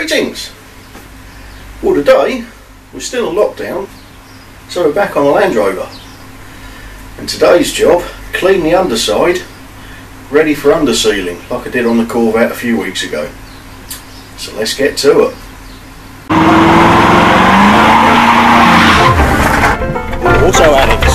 Greetings! Well, today we're still in lockdown, so we're back on the Land Rover. And today's job, clean the underside, ready for undersealing, like I did on the Corvette a few weeks ago. So let's get to it. Auto addicts.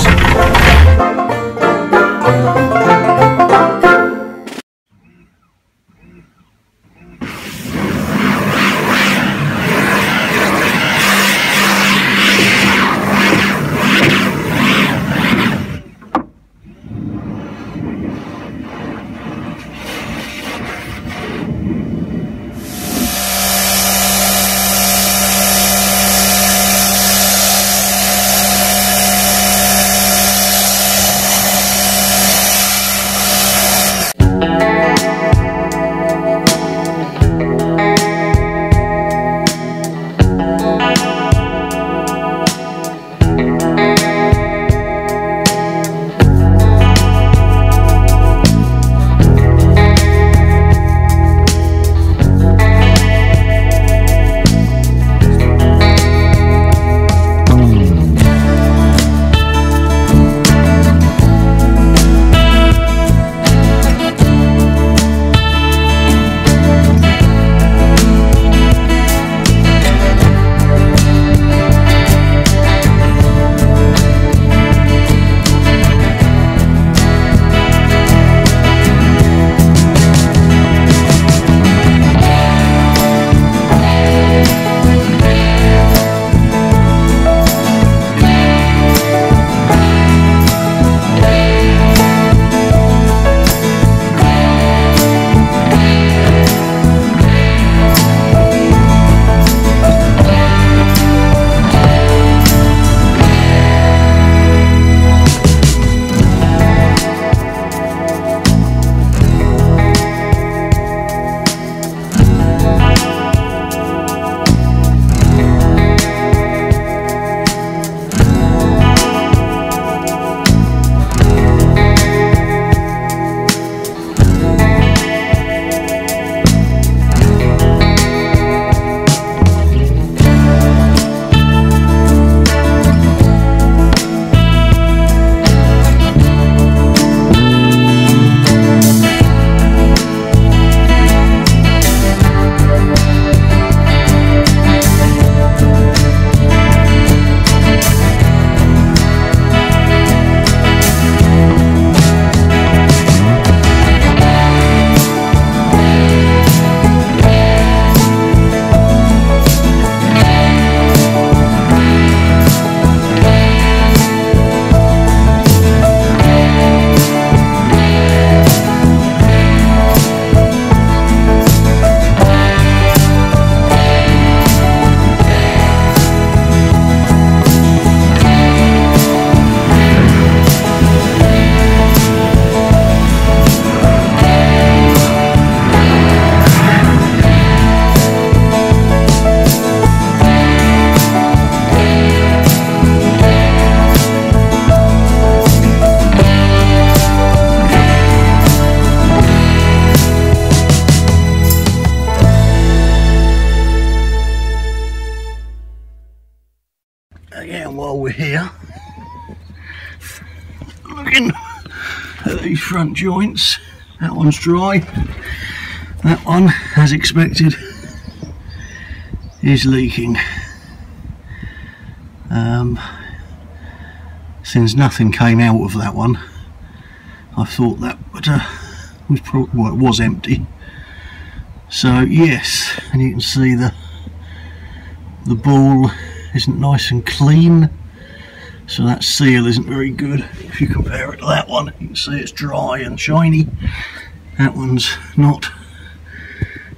Again, while we're here, looking at these front joints, that one's dry, that one, as expected, is leaking. Since nothing came out of that one, I thought that was probably, well, it was empty. So yes, and you can see the ball isn't nice and clean, so that seal isn't very good. If you compare it to that one, you can see it's dry and shiny. That one's not,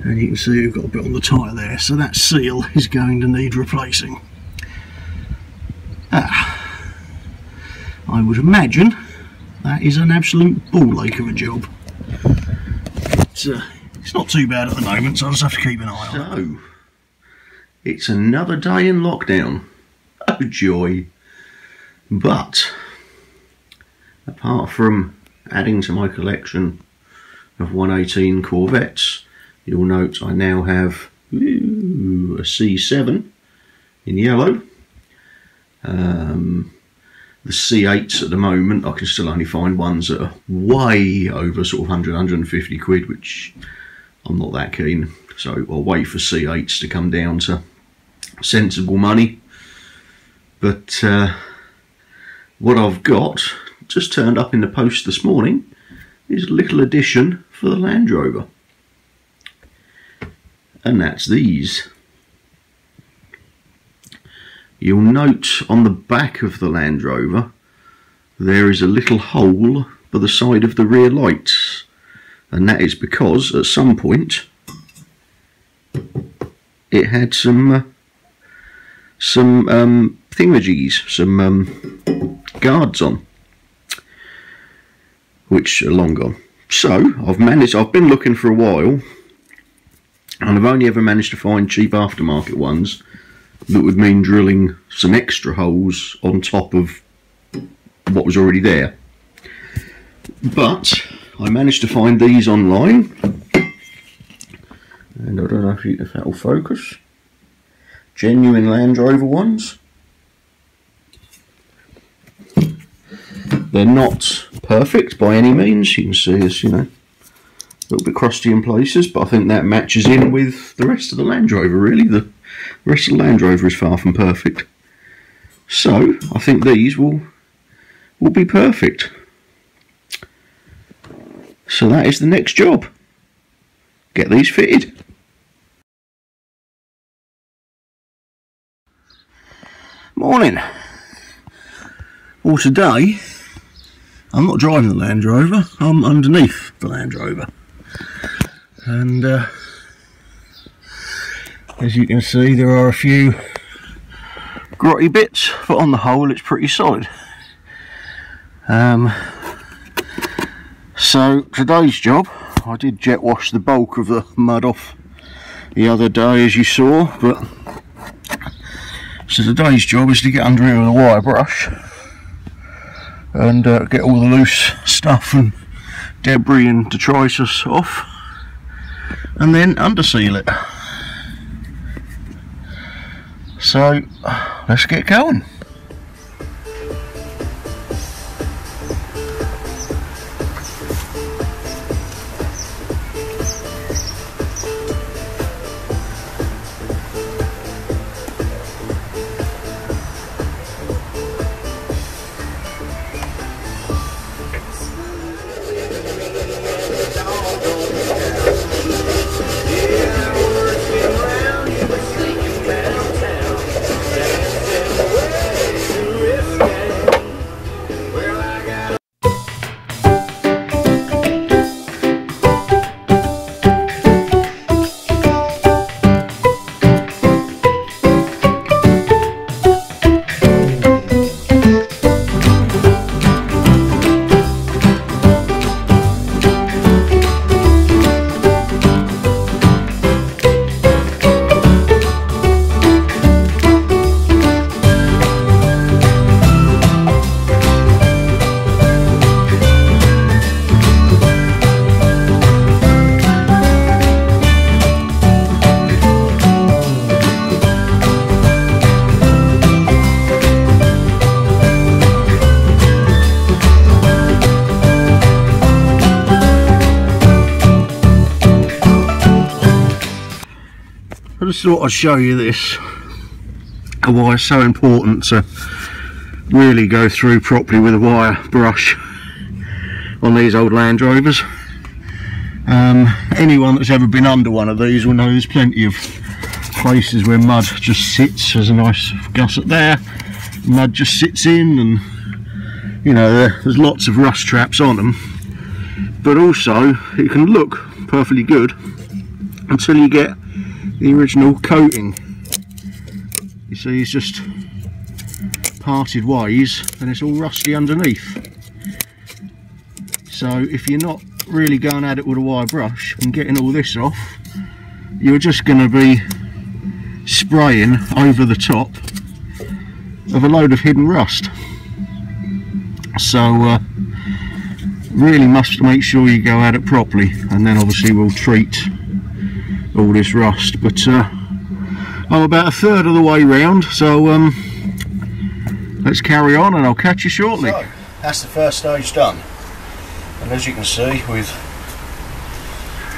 and you can see we've got a bit on the tyre there, so that seal is going to need replacing. I would imagine that is an absolute ball ache of a job. It's not too bad at the moment, so I'll just have to keep an eye on it. So, it's another day in lockdown. Oh joy. But, apart from adding to my collection of 118 Corvettes, you'll note I now have Ooh, a C7 in yellow. The C8s at the moment, I can still only find ones that are way over sort of 100, 150 quid, which I'm not that keen. So I'll wait for C8s to come down to sensible money. But what I've got, just turned up in the post this morning, is a little addition for the Land Rover. And that's these. You'll note on the back of the Land Rover there is a little hole by the side of the rear lights, and that is because at some point it had some thingamajigs, some guards on, which are long gone. So I've been looking for a while, and I've only ever managed to find cheap aftermarket ones that would mean drilling some extra holes on top of what was already there. But I managed to find these online, and I don't know if that will focus. Genuine Land Rover ones. They're not perfect by any means. You can see it's, you know, a little bit crusty in places, but I think that matches in with the rest of the Land Rover, really. The rest of the Land Rover is far from perfect. So I think these will be perfect. So that is the next job. Get these fitted. Morning. Well, today I'm not driving the Land Rover, I'm underneath the Land Rover. And as you can see, there are a few grotty bits, but on the whole it's pretty solid. So today's job, I did jet wash the bulk of the mud off the other day, as you saw, but so today's job is to get under here with a wire brush and get all the loose stuff and debris and detritus off, and then underseal it. So let's get going. I just thought I'd show you this, and why it's so important to really go through properly with a wire brush on these old Land Rovers. Anyone that's ever been under one of these will know there's plenty of places where mud just sits. There's a nice gusset there, mud just sits in, and you know, there's lots of rust traps on them, but also it can look perfectly good until you get the original coating. You see, it's just parted ways and it's all rusty underneath. So if you're not really going at it with a wire brush and getting all this off, you're just going to be spraying over the top of a load of hidden rust. So really must make sure you go at it properly, and then obviously we'll treat all this rust, but I'm about a third of the way round, so let's carry on and I'll catch you shortly. So, that's the first stage done, and as you can see, with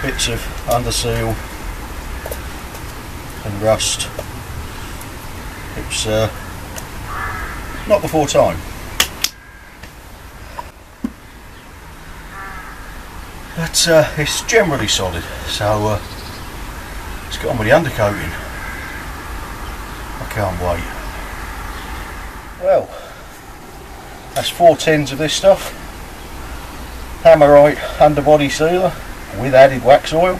bits of underseal and rust, it's not before time. But it's generally solid, so let's get on with the undercoating. I can't wait. Well, that's 4 tins of this stuff. Hammerite underbody sealer with added wax oil.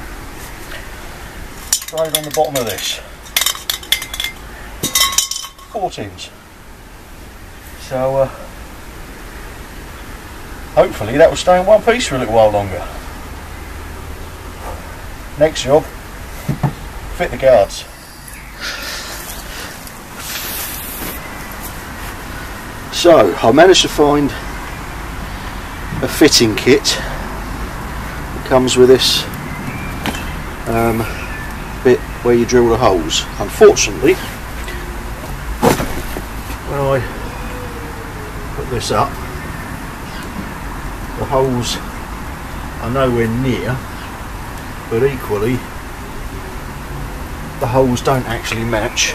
Straight on the bottom of this. 4 tins. So hopefully that will stay in one piece for a little while longer. Next job, fit the guards. So I managed to find a fitting kit that comes with this bit where you drill the holes. Unfortunately, when I put this up, the holes are nowhere near, but equally the holes don't actually match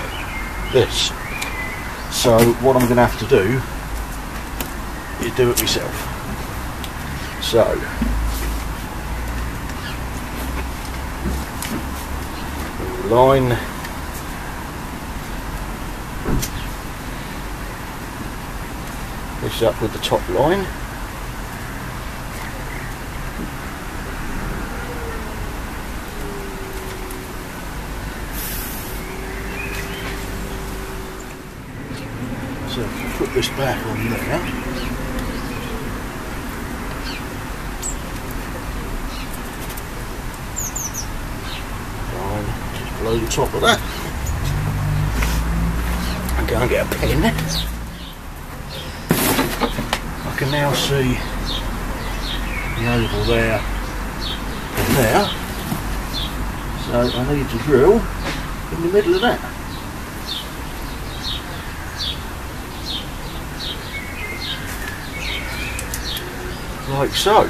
this. So what I'm going to have to do is do it myself. So line this up with the top line. So put this back on there. Just below the top of that. And go and get a pen. I can now see the oval there and there. So I need to drill in the middle of that. Like so.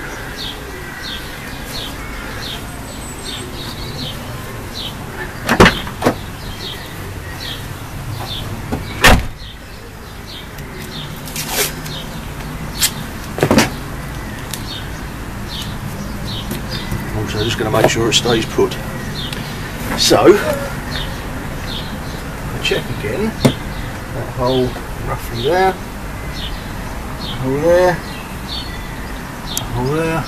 Also just going to make sure it stays put. So, I check again, that hole roughly there, hole there, there,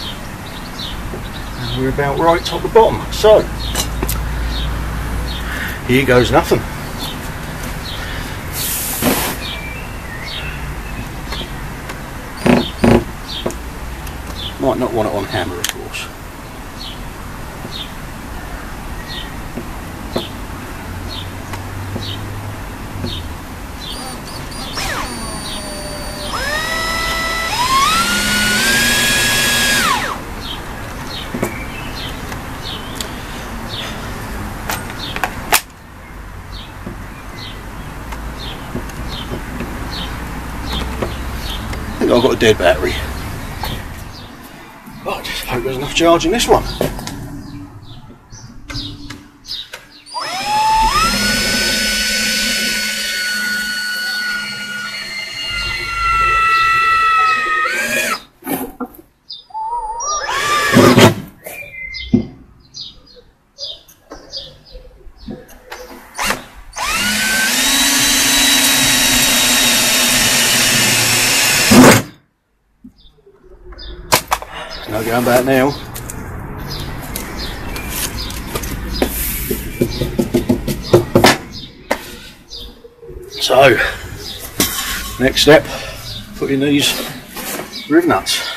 and we're about right top the bottom. So here goes nothing. Might not want it on hammer, of course. I think I've got a dead battery. But I just hope there's enough charge in this one. No going back now. So, next step, put in these riv nuts.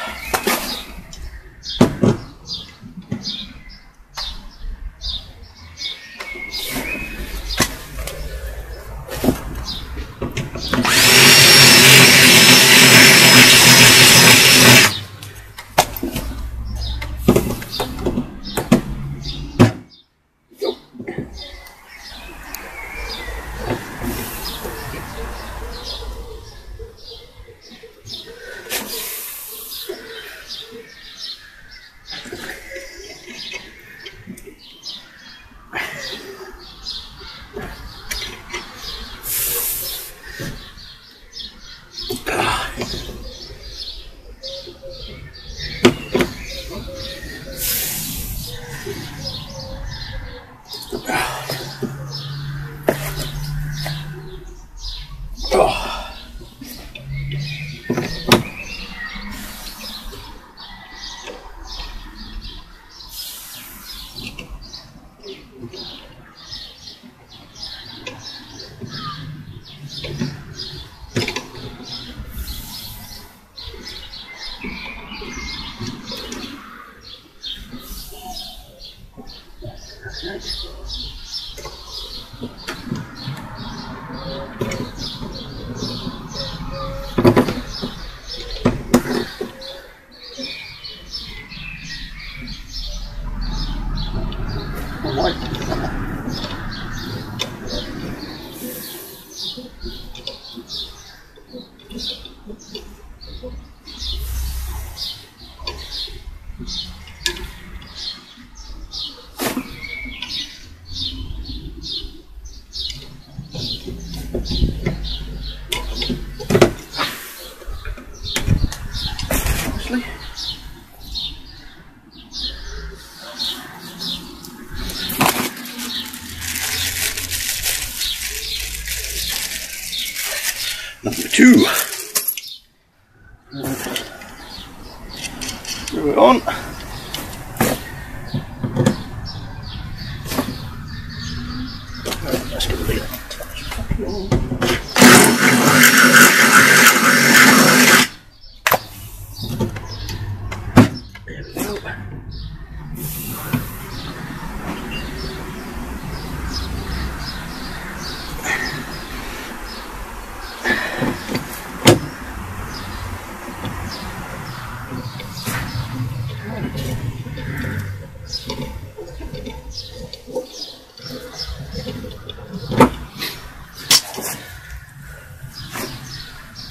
Go. Number 2. Screw it on. That's going to be there we go.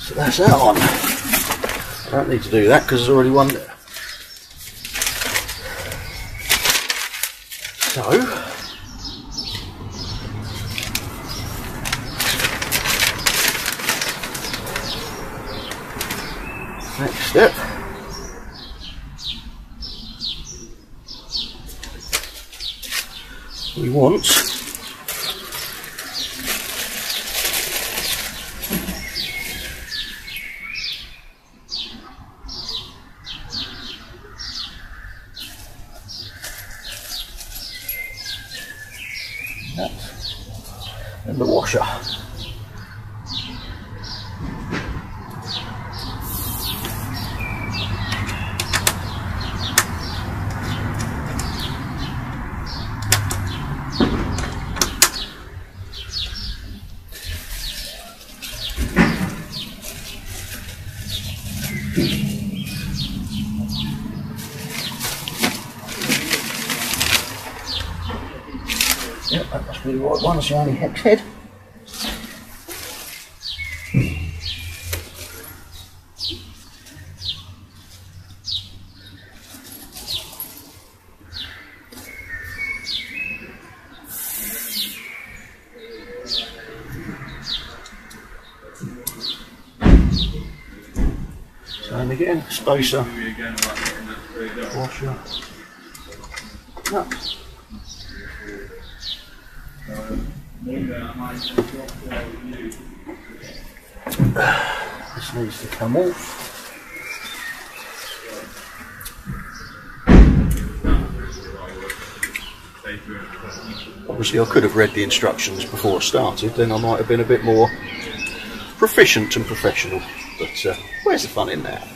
So that's that on. I don't need to do that because there's already one there. So, next step. We want that and the washer. Yep, that must be the right one, it's the only hex head. Same again, spacer, washer, nuts. This needs to come off. Obviously I could have read the instructions before I started, then I might have been a bit more proficient and professional, but where's the fun in that?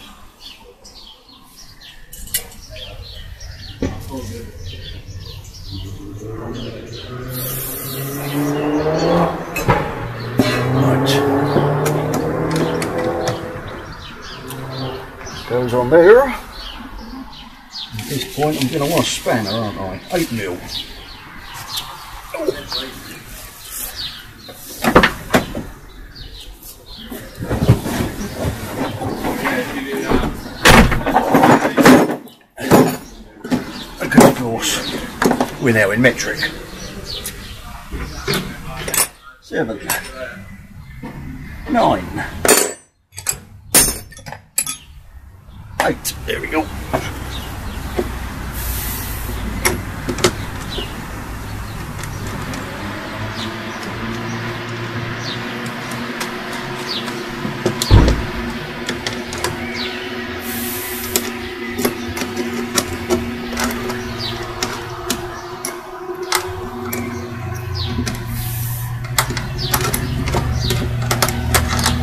Goes on there. At this point I'm going to want a spanner, aren't I? 8mm. Because of course we're now in metric. 7, 9, 8, there we go.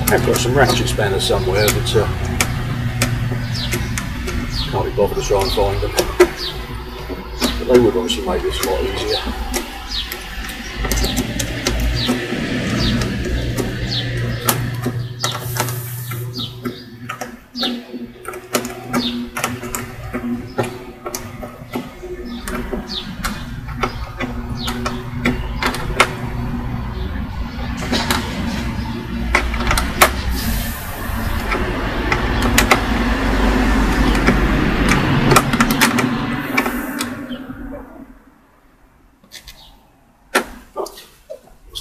I've got some ratchet spanners somewhere, but can't be bothered to try and find them. But they would obviously make this a lot easier.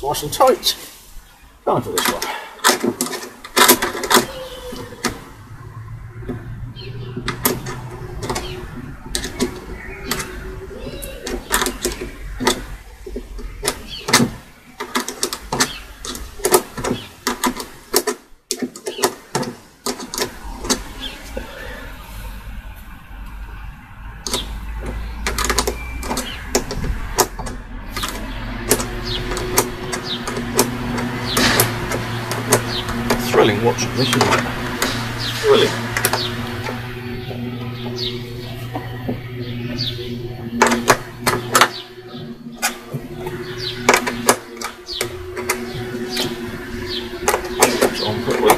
nice and tight. Time for this one. Thrilling watching this, isn't it? Thrilling. It's on quickly.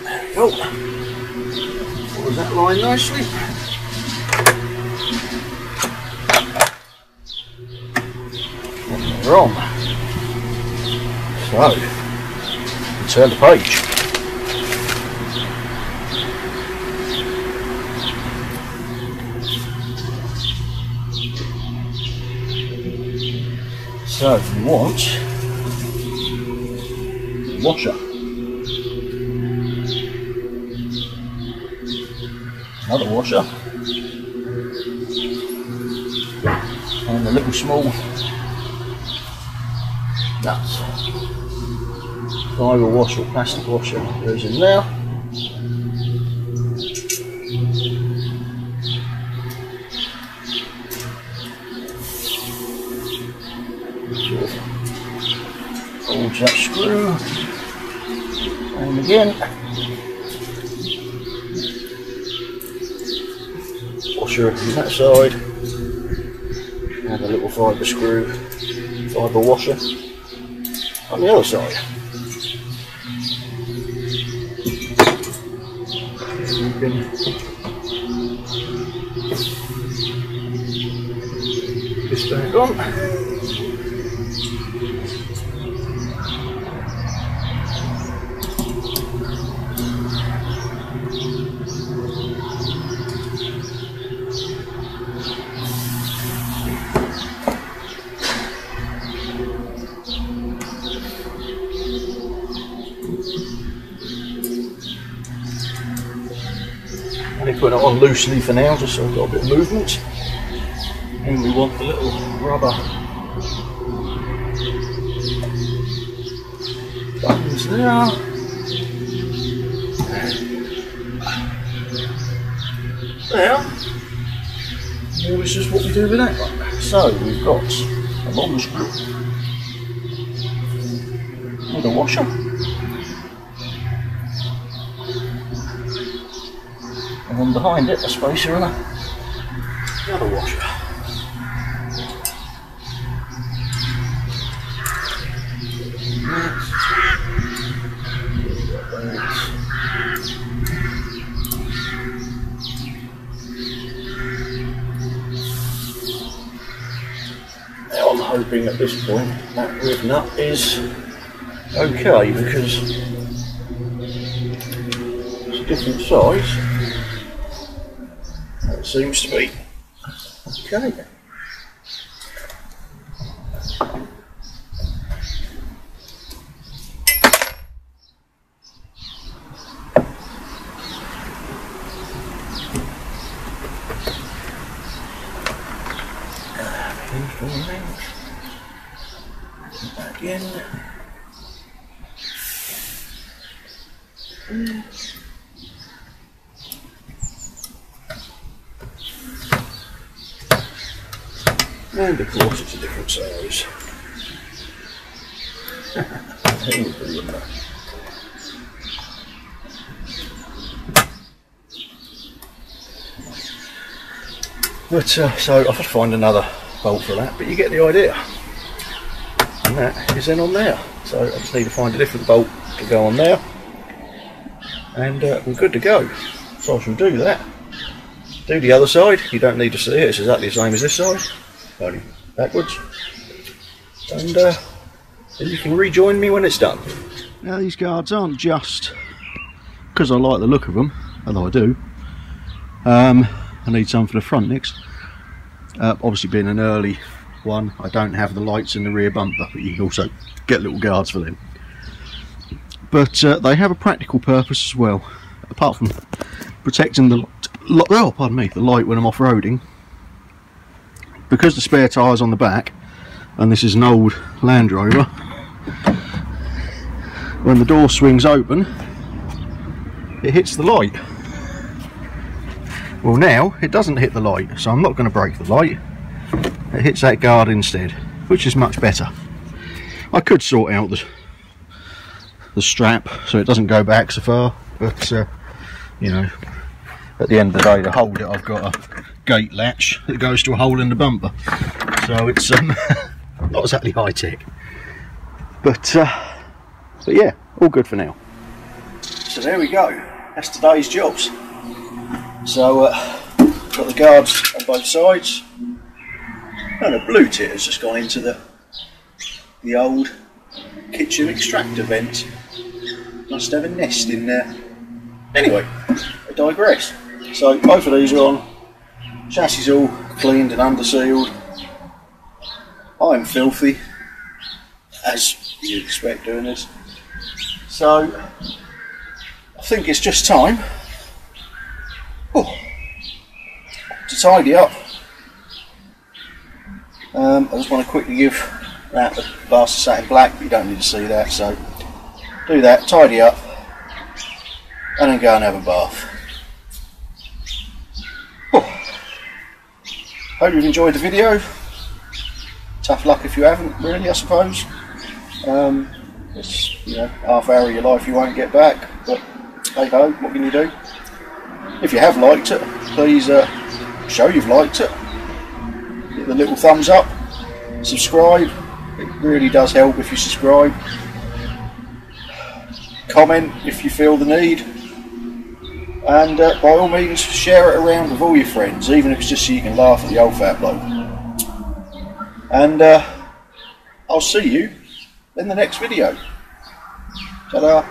There we go. Follows that line nicely. Wrong. So, turn the page. So, you want the washer, another washer, and a little small nuts. Fibre washer or plastic washer goes in there. Sort of holds that screw. And again. Washer on that side. And a little fibre screw, fibre washer on the other side. You can this back on. Only put it on loosely for now, just so I've got a bit of movement. And we want the little rubber buttons there. Now, this is what we do with that one. So we've got a long screw and a washer. And behind it, a spacer and another washer. Now I'm hoping at this point that rib nut is okay, because it's a different size. That seems to be okay. Back in. And of course it's a different size. But so I'll have to find another bolt for that, but you get the idea. And that is then on there. So I just need to find a different bolt to go on there. And we're good to go. So I shall do that. Do the other side. You don't need to see it, it's exactly the same as this side, only backwards. And then you can rejoin me when it's done. Now these guards aren't just because I like the look of them, although I do. I need some for the front next. Obviously being an early one, I don't have the lights in the rear bumper, but you can also get little guards for them. But they have a practical purpose as well, apart from protecting the light when I'm off-roading. Because the spare tyre's on the back, and this is an old Land Rover, when the door swings open, it hits the light. Well, now it doesn't hit the light, so I'm not going to break the light. It hits that guard instead, which is much better. I could sort out the strap so it doesn't go back so far, but you know, at the end of the day, to hold it, I've got a gate latch that goes to a hole in the bumper, so it's not exactly high tech, but yeah, all good for now. So there we go, that's today's jobs. So got the guards on both sides, and a blue tit has just gone into the old kitchen extractor vent. Must have a nest in there. Anyway, I digress. So both of these are on, chassis all cleaned and undersealed. I'm filthy, as you'd expect doing this. So I think it's just time to tidy up. I just want to quickly give that the bastard sat in black, but you don't need to see that, so do that, tidy up, and then go and have a bath. Hope you've enjoyed the video. Tough luck if you haven't, really, I suppose. It's, you know, half hour of your life you won't get back, but hey ho, what can you do? If you have liked it, please show you've liked it. Hit the little thumbs up, subscribe, it really does help if you subscribe. Comment if you feel the need, and by all means share it around with all your friends, even if it's just so you can laugh at the old fat bloke. And I'll see you in the next video. Ta-da!